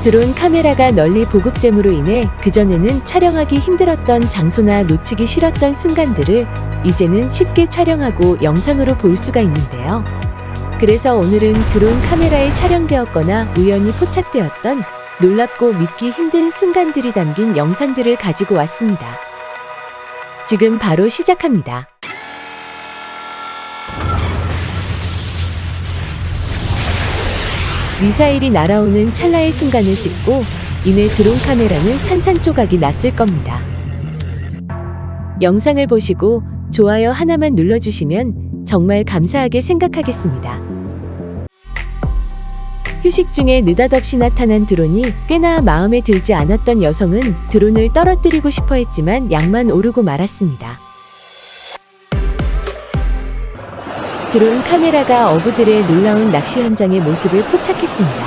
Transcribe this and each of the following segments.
드론 카메라가 널리 보급됨으로 인해 그전에는 촬영하기 힘들었던 장소나 놓치기 싫었던 순간들을 이제는 쉽게 촬영하고 영상으로 볼 수가 있는데요. 그래서 오늘은 드론 카메라에 촬영되었거나 우연히 포착되었던 놀랍고 믿기 힘든 순간들이 담긴 영상들을 가지고 왔습니다. 지금 바로 시작합니다. 미사일이 날아오는 찰나의 순간을 찍고 이내 드론 카메라는 산산조각이 났을 겁니다. 영상을 보시고 좋아요 하나만 눌러주시면 정말 감사하게 생각하겠습니다. 휴식 중에 느닷없이 나타난 드론이 꽤나 마음에 들지 않았던 여성은 드론을 떨어뜨리고 싶어 했지만 약만 오르고 말았습니다. 드론 카메라가 어부들의 놀라운 낚시 현장의 모습을 포착했습니다.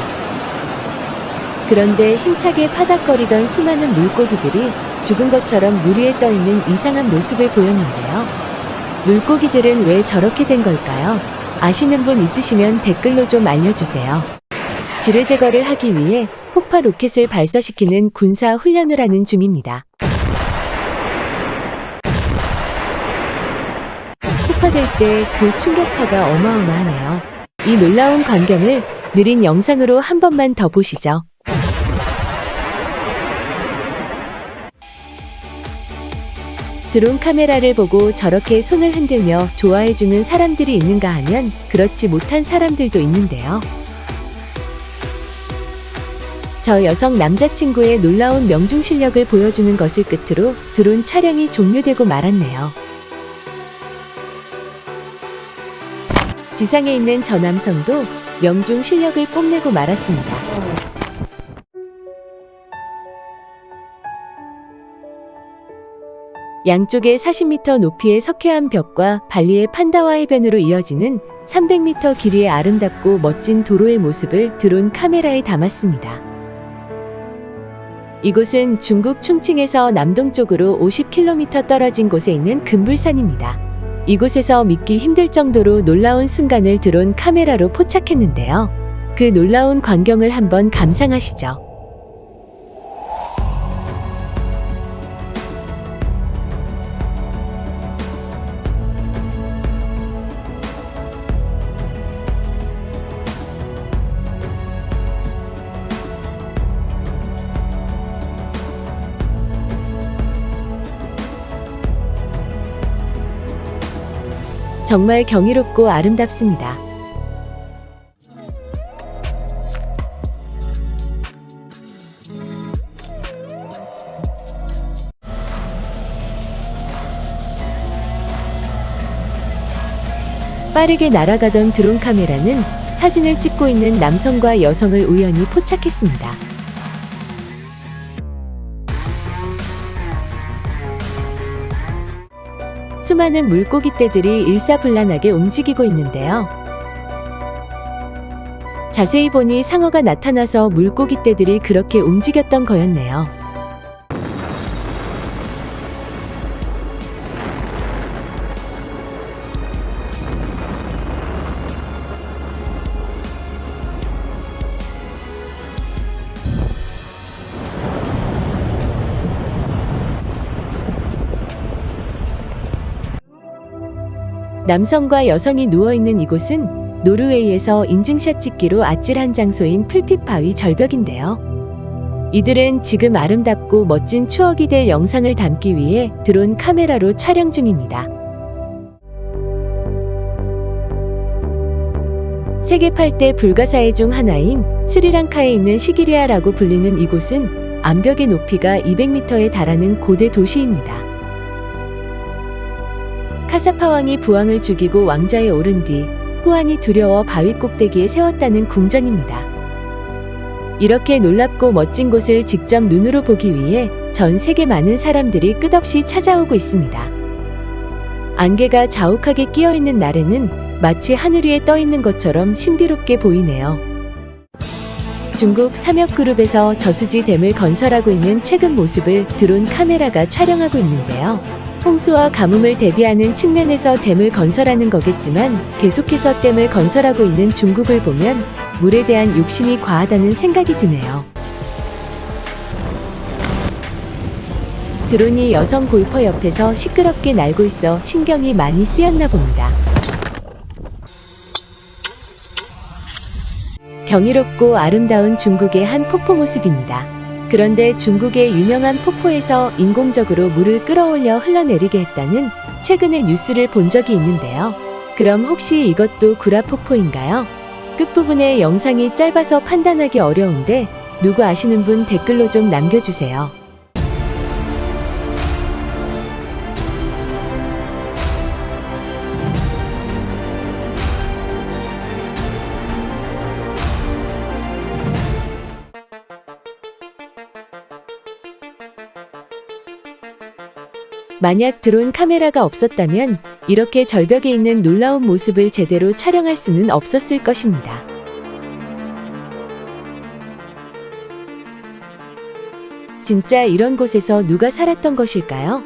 그런데 힘차게 파닥거리던 수많은 물고기들이 죽은 것처럼 물 위에 떠있는 이상한 모습을 보였는데요. 물고기들은 왜 저렇게 된 걸까요? 아시는 분 있으시면 댓글로 좀 알려주세요. 지뢰 제거를 하기 위해 폭파 로켓을 발사시키는 군사 훈련을 하는 중입니다. 폭파될 때 그 충격파가 어마어마하네요. 이 놀라운 광경을 느린 영상으로 한 번만 더 보시죠. 드론 카메라를 보고 저렇게 손을 흔들며 좋아해주는 사람들이 있는가 하면 그렇지 못한 사람들도 있는데요. 저 여성 남자친구의 놀라운 명중 실력을 보여주는 것을 끝으로 드론 촬영이 종료되고 말았네요. 지상에 있는 저 남성도 명중 실력을 뽐내고 말았습니다. 양쪽에 40m 높이의 석회암 벽과 발리의 판다와 해변으로 이어지는 300m 길이의 아름답고 멋진 도로의 모습을 드론 카메라에 담았습니다. 이곳은 중국 충칭에서 남동쪽으로 50km 떨어진 곳에 있는 금불산입니다. 이곳에서 믿기 힘들 정도로 놀라운 순간을 드론 카메라로 포착했는데요. 그 놀라운 광경을 한번 감상하시죠. 정말 경이롭고 아름답습니다. 빠르게 날아가던 드론 카메라는 사진을 찍고 있는 남성과 여성을 우연히 포착했습니다. 수많은 물고기 떼들이 일사불란하게 움직이고 있는데요. 자세히 보니 상어가 나타나서 물고기 떼들이 그렇게 움직였던 거였네요. 남성과 여성이 누워있는 이곳은 노르웨이에서 인증샷 찍기로 아찔한 장소인 풀핏 바위 절벽인데요. 이들은 지금 아름답고 멋진 추억이 될 영상을 담기 위해 드론 카메라로 촬영 중입니다. 세계 8대 불가사의 중 하나인 스리랑카에 있는 시기리아라고 불리는 이곳은 암벽의 높이가 200m에 달하는 고대 도시입니다. 카사파 왕이 부왕을 죽이고 왕좌에 오른 뒤 후안이 두려워 바위 꼭대기에 세웠다는 궁전입니다. 이렇게 놀랍고 멋진 곳을 직접 눈으로 보기 위해 전 세계 많은 사람들이 끝없이 찾아오고 있습니다. 안개가 자욱하게 끼어있는 날에는 마치 하늘 위에 떠있는 것처럼 신비롭게 보이네요. 중국 삼엽그룹에서 저수지 댐을 건설하고 있는 최근 모습을 드론 카메라가 촬영하고 있는데요. 홍수와 가뭄을 대비하는 측면에서 댐을 건설하는 거겠지만 계속해서 댐을 건설하고 있는 중국을 보면 물에 대한 욕심이 과하다는 생각이 드네요. 드론이 여성 골퍼 옆에서 시끄럽게 날고 있어 신경이 많이 쓰였나 봅니다. 경이롭고 아름다운 중국의 한 폭포 모습입니다. 그런데 중국의 유명한 폭포에서 인공적으로 물을 끌어올려 흘러내리게 했다는 최근의 뉴스를 본 적이 있는데요. 그럼 혹시 이것도 구라 폭포인가요? 끝부분에 영상이 짧아서 판단하기 어려운데 누구 아시는 분 댓글로 좀 남겨주세요. 만약 드론 카메라가 없었다면 이렇게 절벽에 있는 놀라운 모습을 제대로 촬영할 수는 없었을 것입니다. 진짜 이런 곳에서 누가 살았던 것일까요?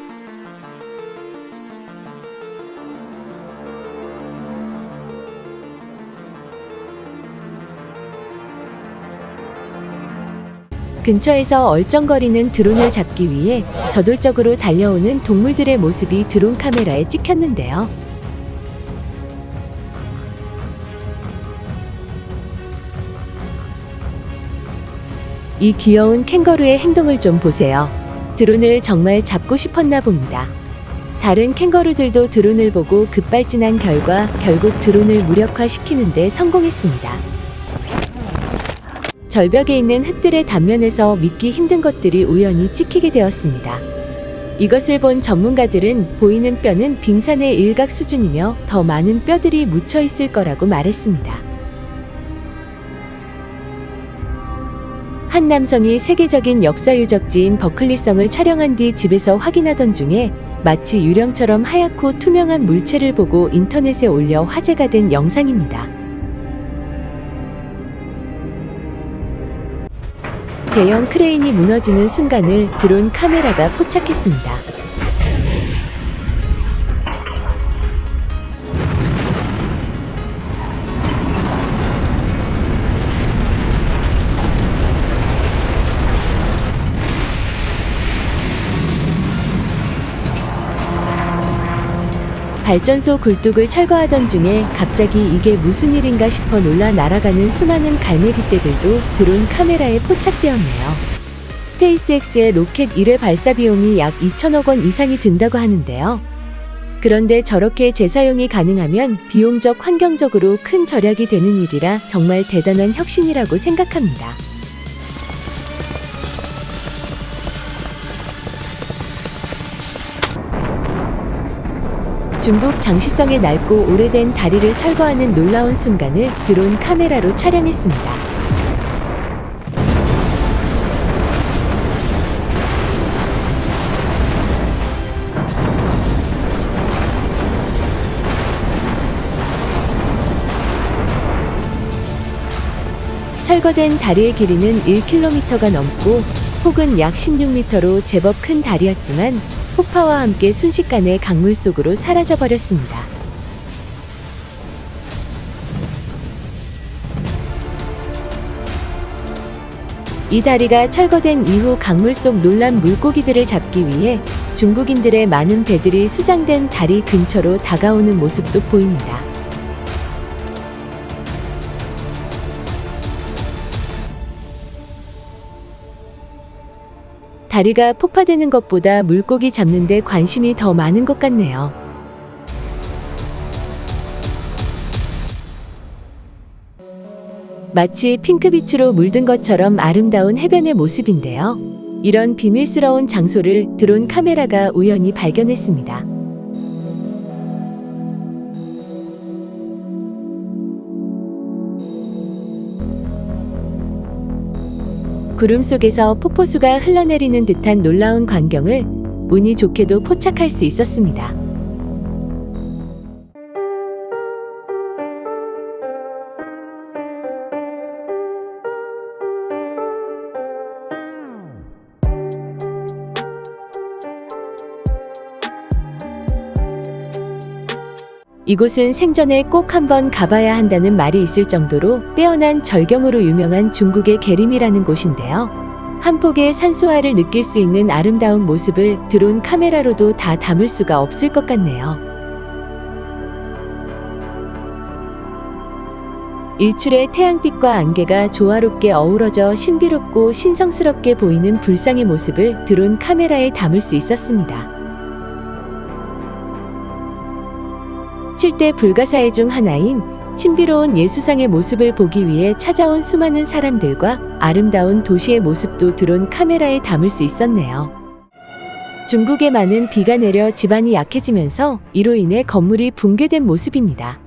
근처에서 얼쩡거리는 드론을 잡기 위해 저돌적으로 달려오는 동물들의 모습이 드론 카메라에 찍혔는데요. 이 귀여운 캥거루의 행동을 좀 보세요. 드론을 정말 잡고 싶었나 봅니다. 다른 캥거루들도 드론을 보고 급발진한 결과 결국 드론을 무력화시키는 데 성공했습니다. 절벽에 있는 흙들의 단면에서 믿기 힘든 것들이 우연히 찍히게 되었습니다. 이것을 본 전문가들은 보이는 뼈는 빙산의 일각 수준이며 더 많은 뼈들이 묻혀 있을 거라고 말했습니다. 한 남성이 세계적인 역사 유적지인 버클리성을 촬영한 뒤 집에서 확인하던 중에 마치 유령처럼 하얗고 투명한 물체를 보고 인터넷에 올려 화제가 된 영상입니다. 대형 크레인이 무너지는 순간을 드론 카메라가 포착했습니다. 발전소 굴뚝을 철거하던 중에 갑자기 이게 무슨 일인가 싶어 놀라 날아가는 수많은 갈매기떼들도 드론 카메라에 포착되었네요. 스페이스X의 로켓 1회 발사 비용이 약 2천억 원 이상이 든다고 하는데요. 그런데 저렇게 재사용이 가능하면 비용적 환경적으로 큰 절약이 되는 일이라 정말 대단한 혁신이라고 생각합니다. 중국 장시성의 낡고 오래된 다리를 철거하는 놀라운 순간을 드론 카메라로 촬영했습니다. 철거된 다리의 길이는 1km가 넘고 폭은 약 16m로 제법 큰 다리였지만 폭파와 함께 순식간에 강물 속으로 사라져버렸습니다. 이 다리가 철거된 이후 강물 속 놀란 물고기들을 잡기 위해 중국인들의 많은 배들이 수장된 다리 근처로 다가오는 모습도 보입니다. 다리가 폭파되는 것보다 물고기 잡는 데 관심이 더 많은 것 같네요. 마치 핑크빛으로 물든 것처럼 아름다운 해변의 모습인데요. 이런 비밀스러운 장소를 드론 카메라가 우연히 발견했습니다. 구름 속에서 폭포수가 흘러내리는 듯한 놀라운 광경을 운이 좋게도 포착할 수 있었습니다. 이곳은 생전에 꼭 한번 가봐야 한다는 말이 있을 정도로 빼어난 절경으로 유명한 중국의 계림이라는 곳인데요. 한 폭의 산소화를 느낄 수 있는 아름다운 모습을 드론 카메라로도 다 담을 수가 없을 것 같네요. 일출의 태양빛과 안개가 조화롭게 어우러져 신비롭고 신성스럽게 보이는 불상의 모습을 드론 카메라에 담을 수 있었습니다. 7대 불가사의 중 하나인 신비로운 예수상의 모습을 보기 위해 찾아온 수많은 사람들과 아름다운 도시의 모습도 드론 카메라에 담을 수 있었네요. 중국에 많은 비가 내려 지반이 약해지면서 이로 인해 건물이 붕괴된 모습입니다.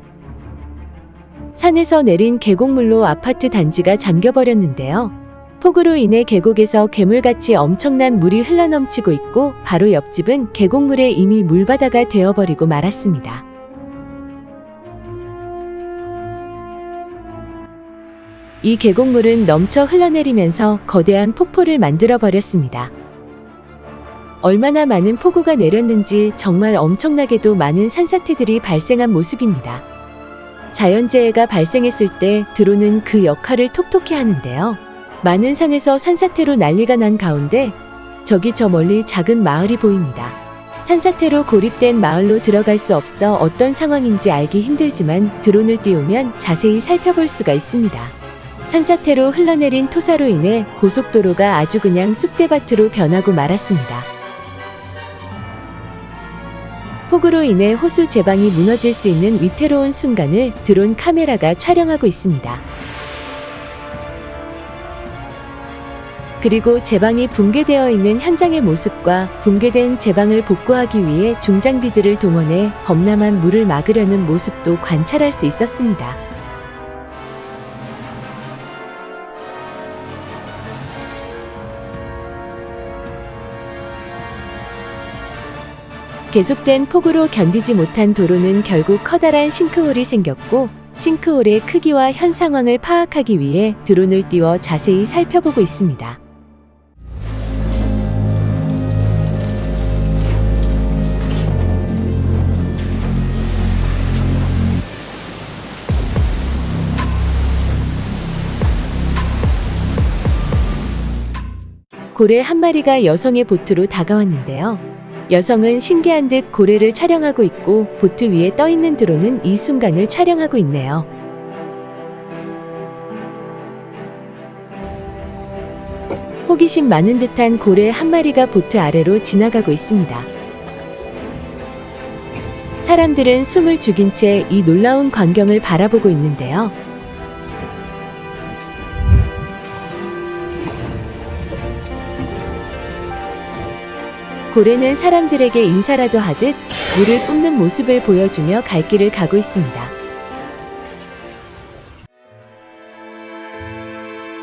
산에서 내린 계곡물로 아파트 단지가 잠겨버렸는데요. 폭우로 인해 계곡에서 괴물같이 엄청난 물이 흘러넘치고 있고 바로 옆집은 계곡물에 이미 물바다가 되어버리고 말았습니다. 이 계곡물은 넘쳐 흘러내리면서 거대한 폭포를 만들어버렸습니다. 얼마나 많은 폭우가 내렸는지 정말 엄청나게도 많은 산사태들이 발생한 모습입니다. 자연재해가 발생했을 때 드론은 그 역할을 톡톡히 하는데요. 많은 산에서 산사태로 난리가 난 가운데 저기 저 멀리 작은 마을이 보입니다. 산사태로 고립된 마을로 들어갈 수 없어 어떤 상황인지 알기 힘들지만 드론을 띄우면 자세히 살펴볼 수가 있습니다. 산사태로 흘러내린 토사로 인해 고속도로가 아주 그냥 쑥대밭으로 변하고 말았습니다. 폭우로 인해 호수 제방이 무너질 수 있는 위태로운 순간을 드론 카메라가 촬영하고 있습니다. 그리고 제방이 붕괴되어 있는 현장의 모습과 붕괴된 제방을 복구하기 위해 중장비들을 동원해 범람한 물을 막으려는 모습도 관찰할 수 있었습니다. 계속된 폭우로 견디지 못한 도로는 결국 커다란 싱크홀이 생겼고 싱크홀의 크기와 현 상황을 파악하기 위해 드론을 띄워 자세히 살펴보고 있습니다. 고래 한 마리가 여성의 보트로 다가왔는데요. 여성은 신기한 듯 고래를 촬영하고 있고 보트 위에 떠있는 드론은 이 순간을 촬영하고 있네요. 호기심 많은 듯한 고래 한 마리가 보트 아래로 지나가고 있습니다. 사람들은 숨을 죽인 채 이 놀라운 광경을 바라보고 있는데요. 고래는 사람들에게 인사라도 하듯 물을 뿜는 모습을 보여주며 갈 길을 가고 있습니다.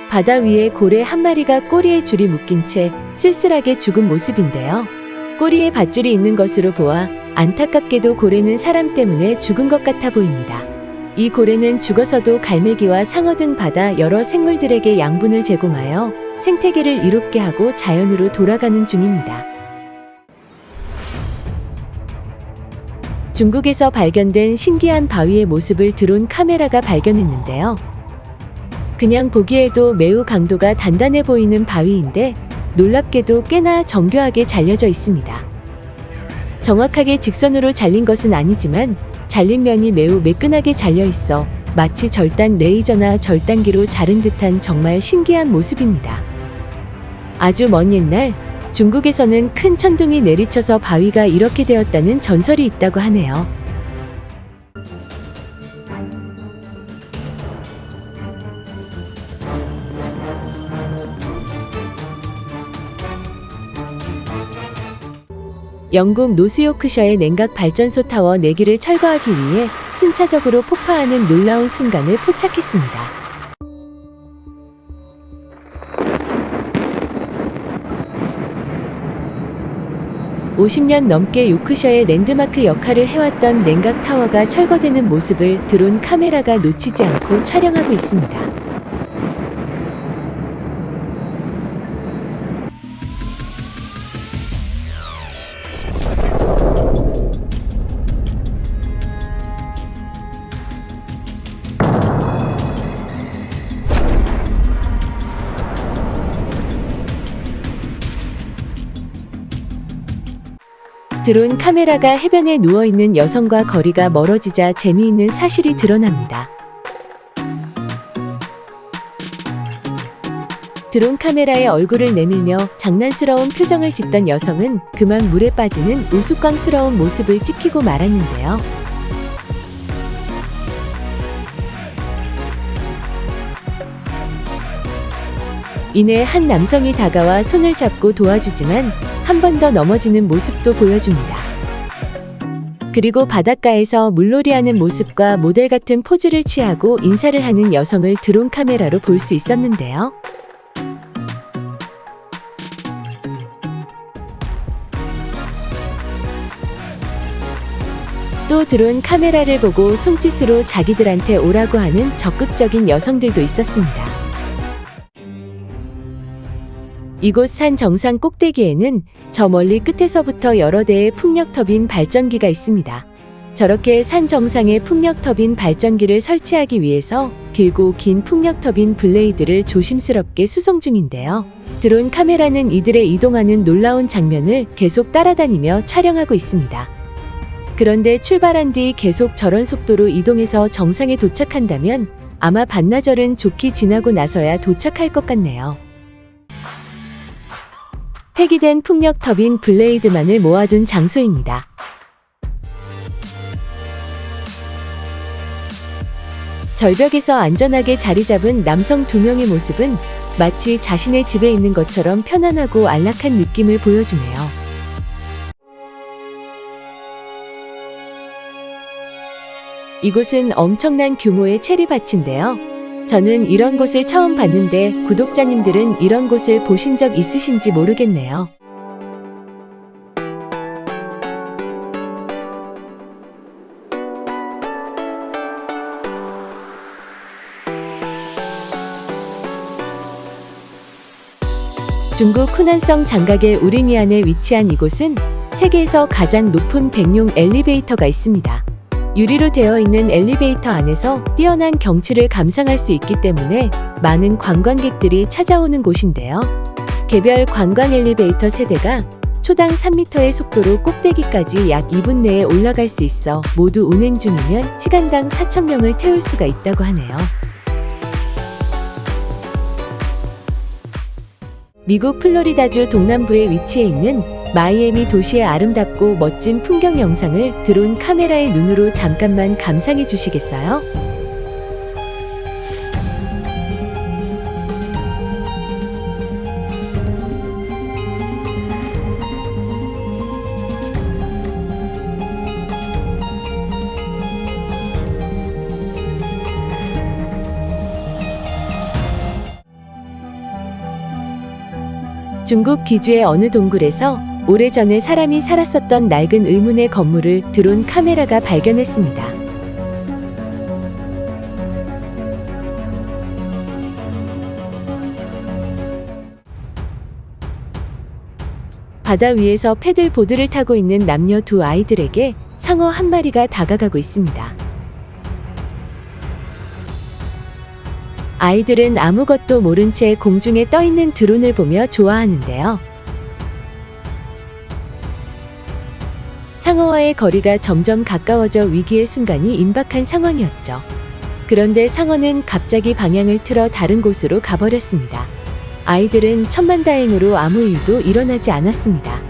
바다 위에 고래 한 마리가 꼬리에 줄이 묶인 채 쓸쓸하게 죽은 모습인데요. 꼬리에 밧줄이 있는 것으로 보아 안타깝게도 고래는 사람 때문에 죽은 것 같아 보입니다. 이 고래는 죽어서도 갈매기와 상어 등 바다 여러 생물들에게 양분을 제공하여 생태계를 이롭게 하고 자연으로 돌아가는 중입니다. 중국에서 발견된 신기한 바위의 모습을 드론 카메라가 발견했는데요. 그냥 보기에도 매우 강도가 단단해 보이는 바위인데 놀랍게도 꽤나 정교하게 잘려져 있습니다. 정확하게 직선으로 잘린 것은 아니지만 잘린 면이 매우 매끈하게 잘려 있어 마치 절단 레이저나 절단기로 자른 듯한 정말 신기한 모습입니다. 아주 먼 옛날 중국에서는 큰 천둥이 내리쳐서 바위가 이렇게 되었다는 전설이 있다고 하네요. 영국 노스요크셔의 냉각 발전소 타워 4기를 철거하기 위해 순차적으로 폭파하는 놀라운 순간을 포착했습니다. 50년 넘게 요크셔의 랜드마크 역할을 해왔던 냉각 타워가 철거되는 모습을 드론 카메라가 놓치지 않고 촬영하고 있습니다. 드론 카메라가 해변에 누워있는 여성과 거리가 멀어지자 재미있는 사실이 드러납니다. 드론 카메라에 얼굴을 내밀며 장난스러운 표정을 짓던 여성은 그만 물에 빠지는 우스꽝스러운 모습을 찍히고 말았는데요. 이내 한 남성이 다가와 손을 잡고 도와주지만 한 번 더 넘어지는 모습도 보여줍니다. 그리고 바닷가에서 물놀이하는 모습과 모델 같은 포즈를 취하고 인사를 하는 여성을 드론 카메라로 볼 수 있었는데요. 또 드론 카메라를 보고 손짓으로 자기들한테 오라고 하는 적극적인 여성들도 있었습니다. 이곳 산 정상 꼭대기에는 저 멀리 끝에서부터 여러 대의 풍력 터빈 발전기가 있습니다. 저렇게 산 정상에 풍력 터빈 발전기를 설치하기 위해서 길고 긴 풍력 터빈 블레이드를 조심스럽게 수송 중인데요. 드론 카메라는 이들의 이동하는 놀라운 장면을 계속 따라다니며 촬영하고 있습니다. 그런데 출발한 뒤 계속 저런 속도로 이동해서 정상에 도착한다면 아마 반나절은 좋게 지나고 나서야 도착할 것 같네요. 폐기된 풍력 터빈 블레이드만을 모아둔 장소입니다. 절벽에서 안전하게 자리 잡은 남성 2명의 모습은 마치 자신의 집에 있는 것처럼 편안하고 안락한 느낌을 보여주네요. 이곳은 엄청난 규모의 체리밭인데요. 저는 이런 곳을 처음 봤는데 구독자님들은 이런 곳을 보신 적 있으신지 모르겠네요. 중국 후난성 장각의 우링이안에 위치한 이곳은 세계에서 가장 높은 백룡 엘리베이터가 있습니다. 유리로 되어 있는 엘리베이터 안에서 뛰어난 경치를 감상할 수 있기 때문에 많은 관광객들이 찾아오는 곳인데요. 개별 관광 엘리베이터 세대가 초당 3m의 속도로 꼭대기까지 약 2분 내에 올라갈 수 있어 모두 운행 중이면 시간당 4,000명을 태울 수가 있다고 하네요. 미국 플로리다주 동남부에 위치해 있는 마이애미 도시의 아름답고 멋진 풍경 영상을 드론 카메라의 눈으로 잠깐만 감상해 주시겠어요? 중국 귀주의 어느 동굴에서 오래전에 사람이 살았었던 낡은 의문의 건물을 드론 카메라가 발견했습니다. 바다 위에서 패들보드를 타고 있는 남녀 2아이들에게 상어 1마리가 다가가고 있습니다. 아이들은 아무것도 모른 채 공중에 떠 있는 드론을 보며 좋아하는데요. 상어와의 거리가 점점 가까워져 위기의 순간이 임박한 상황이었죠. 그런데 상어는 갑자기 방향을 틀어 다른 곳으로 가버렸습니다. 아이들은 천만다행으로 아무 일도 일어나지 않았습니다.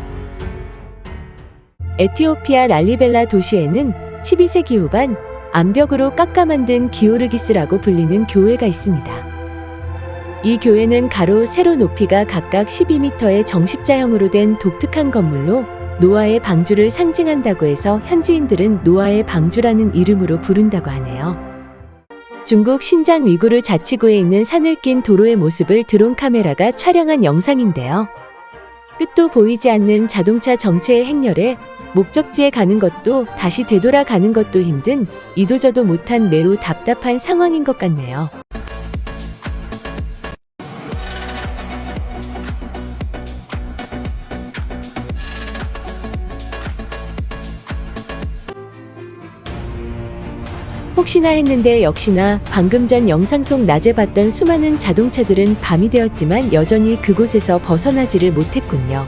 에티오피아 랄리벨라 도시에는 12세기 후반 암벽으로 깎아 만든 기오르기스라고 불리는 교회가 있습니다. 이 교회는 가로, 세로 높이가 각각 12m의 정십자형으로 된 독특한 건물로 노아의 방주를 상징한다고 해서 현지인들은 노아의 방주라는 이름으로 부른다고 하네요. 중국 신장 위구르 자치구에 있는 산을 낀 도로의 모습을 드론 카메라가 촬영한 영상인데요. 끝도 보이지 않는 자동차 정체의 행렬에 목적지에 가는 것도 다시 되돌아가는 것도 힘든 이도저도 못한 매우 답답한 상황인 것 같네요. 혹시나 했는데 역시나 방금 전 영상 속 낮에 봤던 수많은 자동차들은 밤이 되었지만 여전히 그곳에서 벗어나지를 못했군요.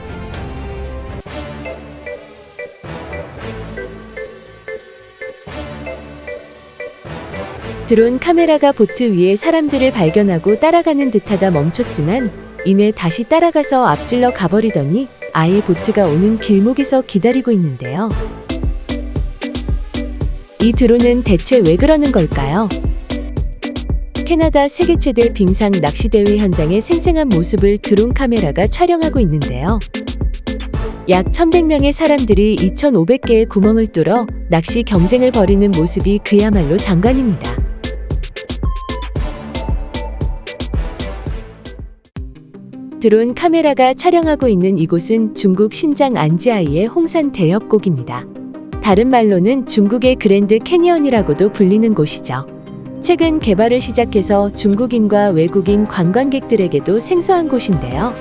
드론 카메라가 보트 위에 사람들을 발견하고 따라가는 듯하다 멈췄지만 이내 다시 따라가서 앞질러 가버리더니 아예 보트가 오는 길목에서 기다리고 있는데요. 이 드론은 대체 왜 그러는 걸까요? 캐나다 세계 최대 빙상 낚시대회 현장의 생생한 모습을 드론 카메라가 촬영하고 있는데요. 약 1,100명의 사람들이 2,500개의 구멍을 뚫어 낚시 경쟁을 벌이는 모습이 그야말로 장관입니다. 드론 카메라가 촬영하고 있는 이곳은 중국 신장 안지아이의 홍산 대협곡입니다. 다른 말로는 중국의 그랜드 캐니언이라고도 불리는 곳이죠. 최근 개발을 시작해서 중국인과 외국인 관광객들에게도 생소한 곳인데요.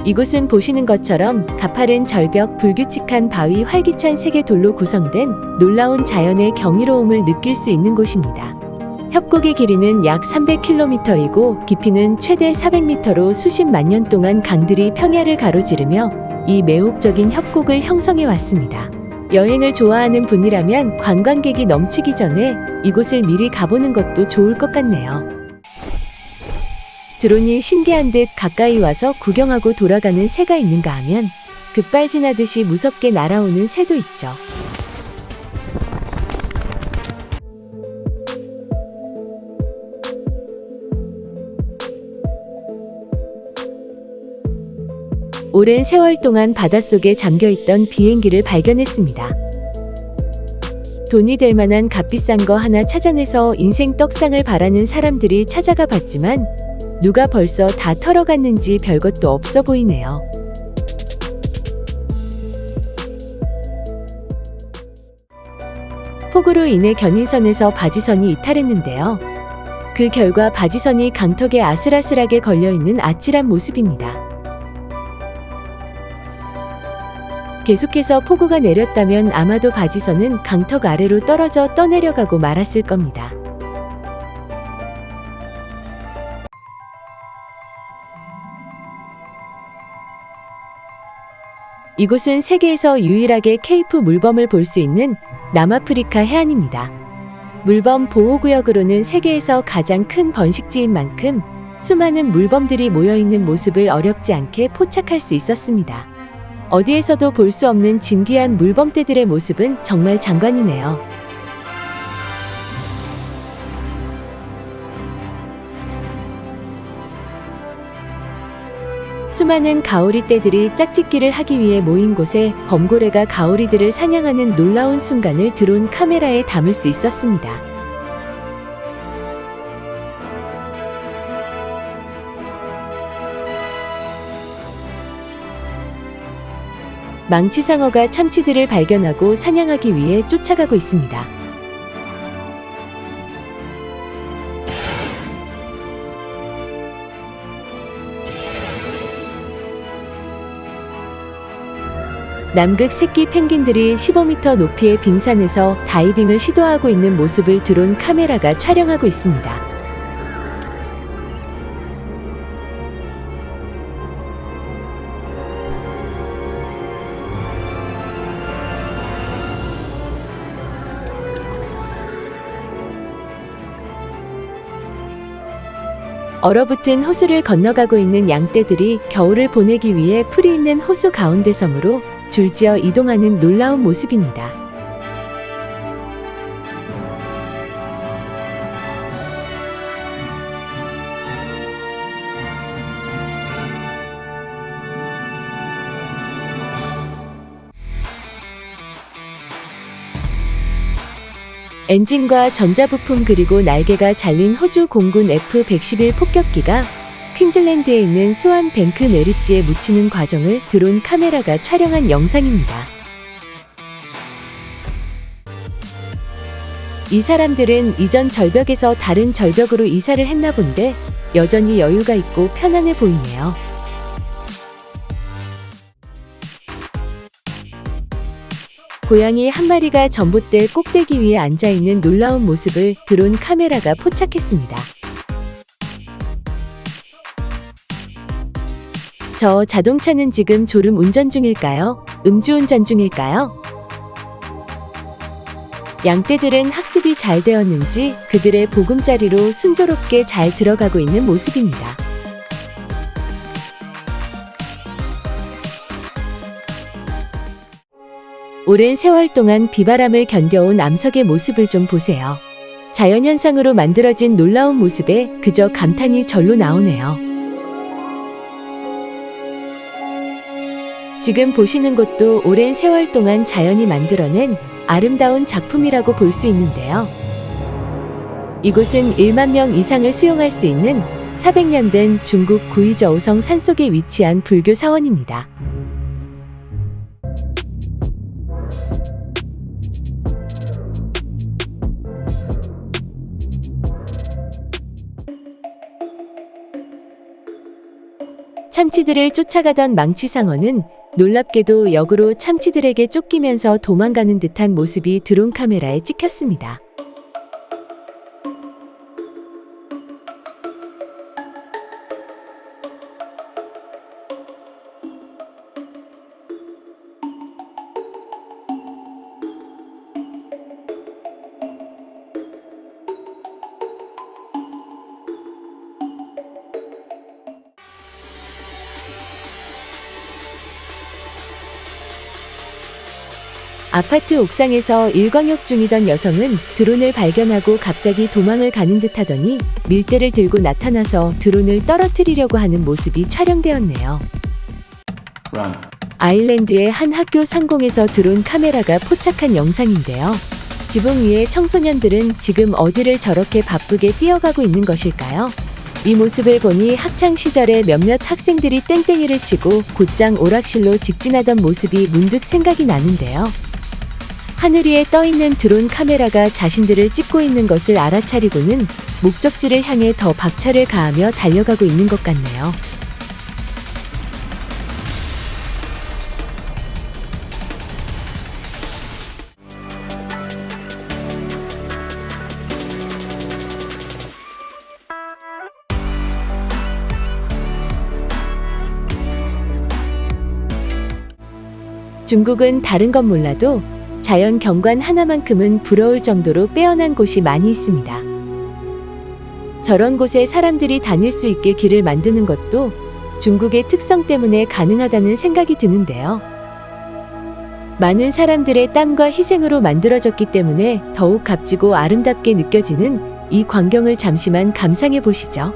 이곳은 보시는 것처럼 가파른 절벽, 불규칙한 바위, 활기찬 세계 돌로 구성된 놀라운 자연의 경이로움을 느낄 수 있는 곳입니다. 협곡의 길이는 약 300km이고 깊이는 최대 400m로 수십만 년 동안 강들이 평야를 가로지르며 이 매혹적인 협곡을 형성해 왔습니다. 여행을 좋아하는 분이라면 관광객이 넘치기 전에 이곳을 미리 가보는 것도 좋을 것 같네요. 드론이 신기한 듯 가까이 와서 구경하고 돌아가는 새가 있는가 하면 급발진하듯이 무섭게 날아오는 새도 있죠. 오랜 세월 동안 바닷속에 잠겨있던 비행기를 발견했습니다. 돈이 될 만한 값비싼 거 하나 찾아내서 인생 떡상을 바라는 사람들이 찾아가 봤지만 누가 벌써 다 털어갔는지 별것도 없어 보이네요. 폭우로 인해 견인선에서 바지선이 이탈했는데요. 그 결과 바지선이 강턱에 아슬아슬하게 걸려있는 아찔한 모습입니다. 계속해서 폭우가 내렸다면 아마도 바지선은 강턱 아래로 떨어져 떠내려가고 말았을 겁니다. 이곳은 세계에서 유일하게 케이프 물범을 볼 수 있는 남아프리카 해안입니다. 물범 보호구역으로는 세계에서 가장 큰 번식지인 만큼 수많은 물범들이 모여있는 모습을 어렵지 않게 포착할 수 있었습니다. 어디에서도 볼 수 없는 진귀한 물범떼들의 모습은 정말 장관이네요. 수많은 가오리떼들이 짝짓기를 하기 위해 모인 곳에 범고래가 가오리들을 사냥하는 놀라운 순간을 드론 카메라에 담을 수 있었습니다. 망치상어가 참치들을 발견하고 사냥하기 위해 쫓아가고 있습니다. 남극 새끼 펭귄들이 15m 높이의 빙산에서 다이빙을 시도하고 있는 모습을 드론 카메라가 촬영하고 있습니다. 얼어붙은 호수를 건너가고 있는 양떼들이 겨울을 보내기 위해 풀이 있는 호수 가운데 섬으로 줄지어 이동하는 놀라운 모습입니다. 엔진과 전자부품 그리고 날개가 잘린 호주 공군 F-111 폭격기가 퀸즐랜드에 있는 스완 뱅크 매립지에 묻히는 과정을 드론 카메라가 촬영한 영상입니다. 이 사람들은 이전 절벽에서 다른 절벽으로 이사를 했나 본데 여전히 여유가 있고 편안해 보이네요. 고양이 한 마리가 전봇대 꼭대기 위에 앉아있는 놀라운 모습을 드론 카메라가 포착했습니다. 저 자동차는 지금 졸음 운전 중일까요? 음주운전 중일까요? 양떼들은 학습이 잘 되었는지 그들의 보금자리로 순조롭게 잘 들어가고 있는 모습입니다. 오랜 세월 동안 비바람을 견뎌온 암석의 모습을 좀 보세요. 자연현상으로 만들어진 놀라운 모습에 그저 감탄이 절로 나오네요. 지금 보시는 곳도 오랜 세월 동안 자연이 만들어낸 아름다운 작품이라고 볼 수 있는데요. 이곳은 1만 명 이상을 수용할 수 있는 400년 된 중국 구이저우성 산속에 위치한 불교 사원입니다. 참치들을 쫓아가던 망치상어는 놀랍게도 역으로 참치들에게 쫓기면서 도망가는 듯한 모습이 드론 카메라에 찍혔습니다. 아파트 옥상에서 일광욕 중이던 여성은 드론을 발견하고 갑자기 도망을 가는 듯 하더니 밀대를 들고 나타나서 드론을 떨어뜨리려고 하는 모습이 촬영되었네요. 아일랜드의 한 학교 상공에서 드론 카메라가 포착한 영상인데요. 지붕 위에 청소년들은 지금 어디를 저렇게 바쁘게 뛰어가고 있는 것일까요? 이 모습을 보니 학창시절에 몇몇 학생들이 땡땡이를 치고 곧장 오락실로 직진하던 모습이 문득 생각이 나는데요. 하늘 위에 떠있는 드론 카메라가 자신들을 찍고 있는 것을 알아차리고는 목적지를 향해 더 박차를 가하며 달려가고 있는 것 같네요. 중국은 다른 건 몰라도 자연 경관 하나만큼은 부러울 정도로 빼어난 곳이 많이 있습니다. 저런 곳에 사람들이 다닐 수 있게 길을 만드는 것도 중국의 특성 때문에 가능하다는 생각이 드는데요. 많은 사람들의 땀과 희생으로 만들어졌기 때문에 더욱 값지고 아름답게 느껴지는 이 광경을 잠시만 감상해 보시죠.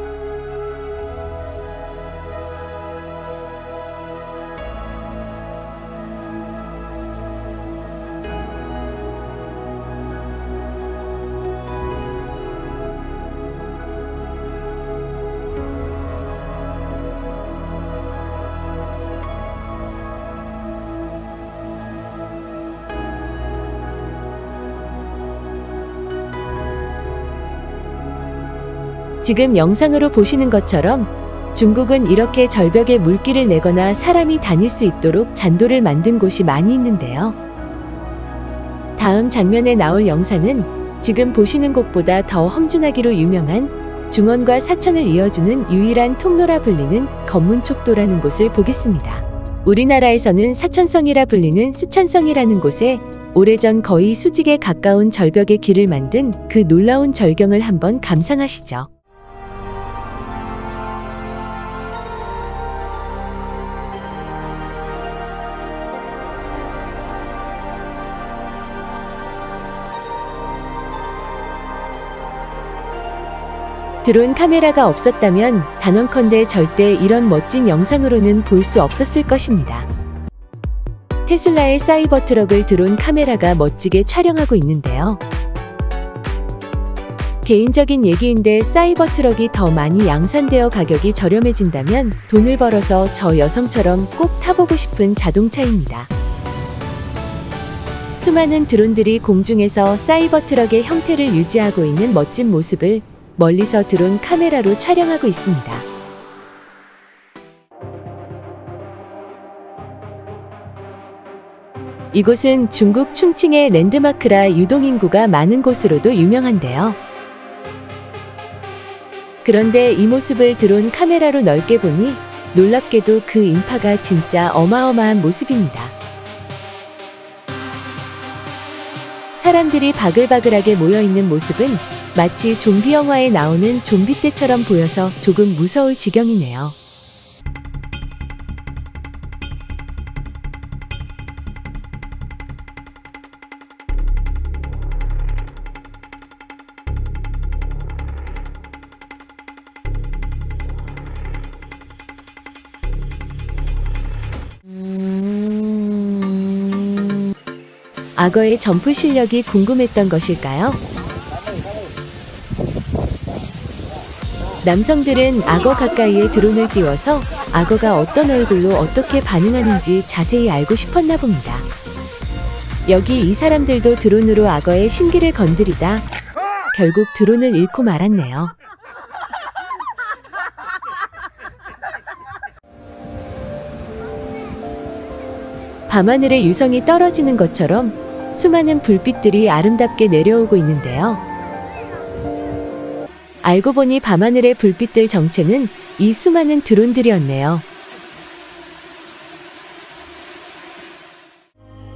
지금 영상으로 보시는 것처럼 중국은 이렇게 절벽에 물길을 내거나 사람이 다닐 수 있도록 잔도를 만든 곳이 많이 있는데요. 다음 장면에 나올 영상은 지금 보시는 곳보다 더 험준하기로 유명한 중원과 사천을 이어주는 유일한 통로라 불리는 검문촉도라는 곳을 보겠습니다. 우리나라에서는 사천성이라 불리는 스천성이라는 곳에 오래전 거의 수직에 가까운 절벽의 길을 만든 그 놀라운 절경을 한번 감상하시죠. 드론 카메라가 없었다면 단언컨대 절대 이런 멋진 영상으로는 볼 수 없었을 것입니다. 테슬라의 사이버트럭을 드론 카메라가 멋지게 촬영하고 있는데요. 개인적인 얘기인데 사이버트럭이 더 많이 양산되어 가격이 저렴해진다면 돈을 벌어서 저 여성처럼 꼭 타보고 싶은 자동차입니다. 수많은 드론들이 공중에서 사이버트럭의 형태를 유지하고 있는 멋진 모습을 멀리서 드론 카메라로 촬영하고 있습니다. 이곳은 중국 충칭의 랜드마크라 유동인구가 많은 곳으로도 유명한데요. 그런데 이 모습을 드론 카메라로 넓게 보니 놀랍게도 그 인파가 진짜 어마어마한 모습입니다. 사람들이 바글바글하게 모여있는 모습은 마치 좀비 영화에 나오는 좀비 떼처럼 보여서 조금 무서울 지경이네요. 악어의 점프 실력이 궁금했던 것일까요? 남성들은 악어 가까이에 드론을 띄워서 악어가 어떤 얼굴로 어떻게 반응하는지 자세히 알고 싶었나 봅니다. 여기 이 사람들도 드론으로 악어의 심기를 건드리다 결국 드론을 잃고 말았네요. 밤하늘에 유성이 떨어지는 것처럼 수많은 불빛들이 아름답게 내려오고 있는데요. 알고 보니 밤하늘의 불빛들 정체는 이 수많은 드론들이었네요.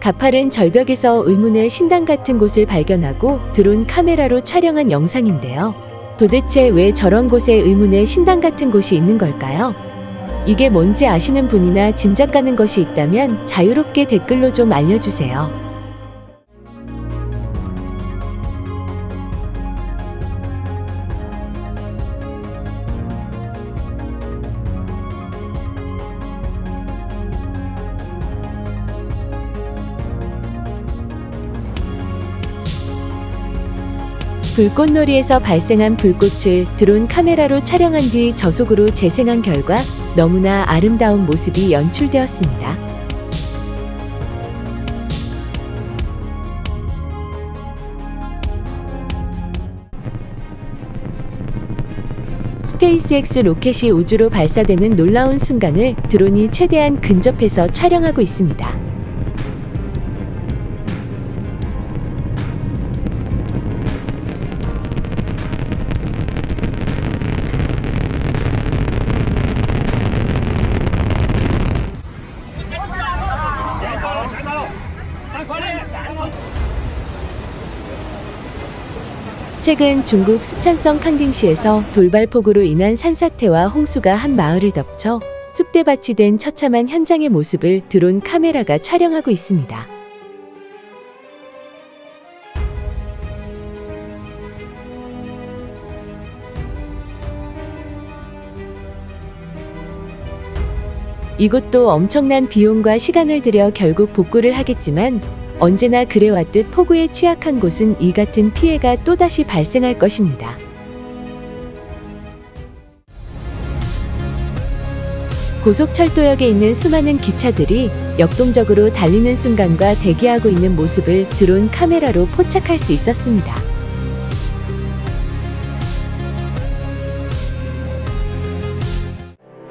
가파른 절벽에서 의문의 신당 같은 곳을 발견하고 드론 카메라로 촬영한 영상인데요. 도대체 왜 저런 곳에 의문의 신당 같은 곳이 있는 걸까요? 이게 뭔지 아시는 분이나 짐작 가는 것이 있다면 자유롭게 댓글로 좀 알려주세요. 불꽃놀이에서 발생한 불꽃을 드론 카메라로 촬영한 뒤 저속으로 재생한 결과 너무나 아름다운 모습이 연출되었습니다. 스페이스X 로켓이 우주로 발사되는 놀라운 순간을 드론이 최대한 근접해서 촬영하고 있습니다. 최근 중국 쓰촨성 캉딩시에서 돌발폭우로 인한 산사태와 홍수가 한 마을을 덮쳐 쑥대밭이 된 처참한 현장의 모습을 드론 카메라가 촬영하고 있습니다. 이곳도 엄청난 비용과 시간을 들여 결국 복구를 하겠지만 언제나 그래왔듯 폭우에 취약한 곳은 이 같은 피해가 또다시 발생할 것입니다. 고속철도역에 있는 수많은 기차들이 역동적으로 달리는 순간과 대기하고 있는 모습을 드론 카메라로 포착할 수 있었습니다.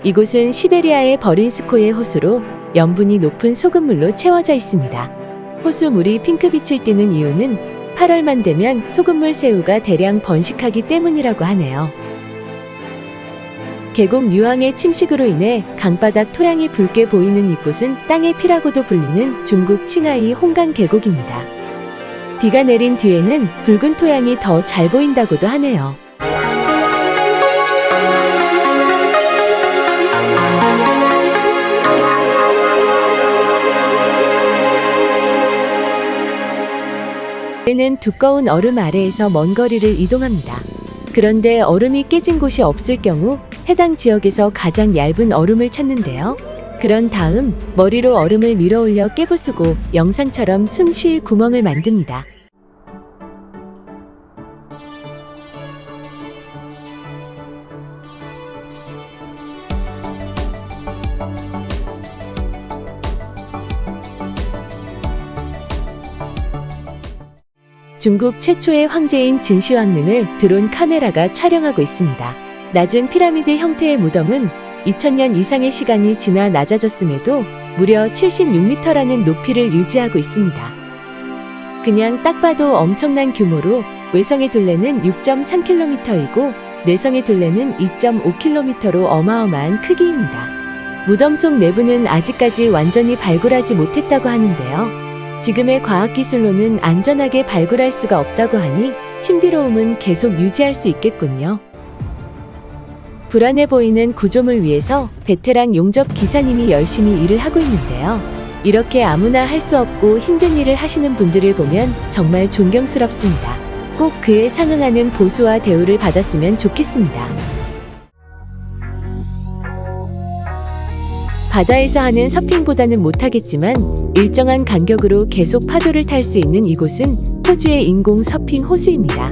이곳은 시베리아의 버린스코의 호수로 염분이 높은 소금물로 채워져 있습니다. 호수물이 핑크빛을 띠는 이유는 8월만 되면 소금물 새우가 대량 번식하기 때문이라고 하네요. 계곡 유황의 침식으로 인해 강바닥 토양이 붉게 보이는 이곳은 땅의 피라고도 불리는 중국 칭하이 홍강 계곡입니다. 비가 내린 뒤에는 붉은 토양이 더 잘 보인다고도 하네요. 는 두꺼운 얼음 아래에서 먼 거리를 이동합니다. 그런데 얼음이 깨진 곳이 없을 경우 해당 지역에서 가장 얇은 얼음을 찾는데요. 그런 다음 머리로 얼음을 밀어 올려 깨부수고 영상처럼 숨 쉴 구멍을 만듭니다. 중국 최초의 황제인 진시황릉을 드론 카메라가 촬영하고 있습니다. 낮은 피라미드 형태의 무덤은 2000년 이상의 시간이 지나 낮아졌음에도 무려 76m라는 높이를 유지하고 있습니다. 그냥 딱 봐도 엄청난 규모로 외성의 둘레는 6.3km이고 내성의 둘레는 2.5km로 어마어마한 크기입니다. 무덤 속 내부는 아직까지 완전히 발굴하지 못했다고 하는데요. 지금의 과학기술로는 안전하게 발굴할 수가 없다고 하니 신비로움은 계속 유지할 수 있겠군요. 불안해 보이는 구조물 위에서 베테랑 용접 기사님이 열심히 일을 하고 있는데요. 이렇게 아무나 할 수 없고 힘든 일을 하시는 분들을 보면 정말 존경스럽습니다. 꼭 그에 상응하는 보수와 대우를 받았으면 좋겠습니다. 바다에서 하는 서핑보다는 못하겠지만 일정한 간격으로 계속 파도를 탈 수 있는 이곳은 호주의 인공 서핑 호수입니다.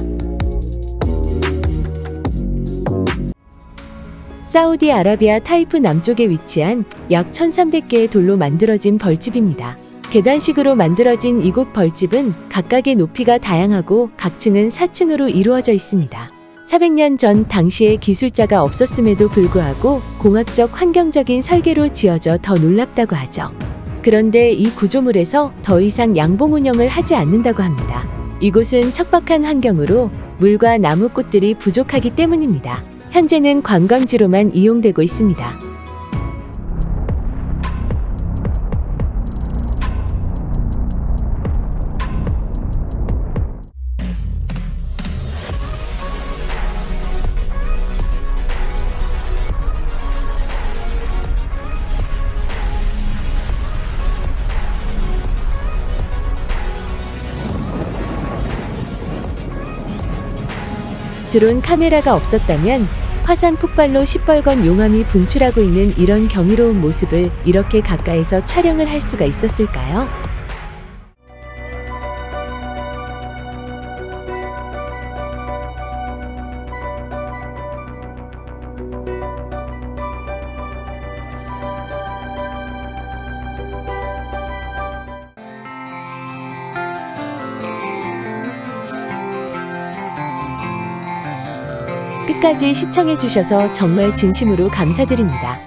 사우디아라비아 타이프 남쪽에 위치한 약 1300개의 돌로 만들어진 벌집입니다. 계단식으로 만들어진 이곳 벌집은 각각의 높이가 다양하고 각 층은 4층으로 이루어져 있습니다. 400년 전 당시에 기술자가 없었음에도 불구하고 공학적 환경적인 설계로 지어져 더 놀랍다고 하죠. 그런데 이 구조물에서 더 이상 양봉 운영을 하지 않는다고 합니다. 이곳은 척박한 환경으로 물과 나무꽃들이 부족하기 때문입니다. 현재는 관광지로만 이용되고 있습니다. 드론 카메라가 없었다면 화산 폭발로 시뻘건 용암이 분출하고 있는 이런 경이로운 모습을 이렇게 가까이서 촬영을 할 수가 있었을까요? 끝까지 시청해주셔서 정말 진심으로 감사드립니다.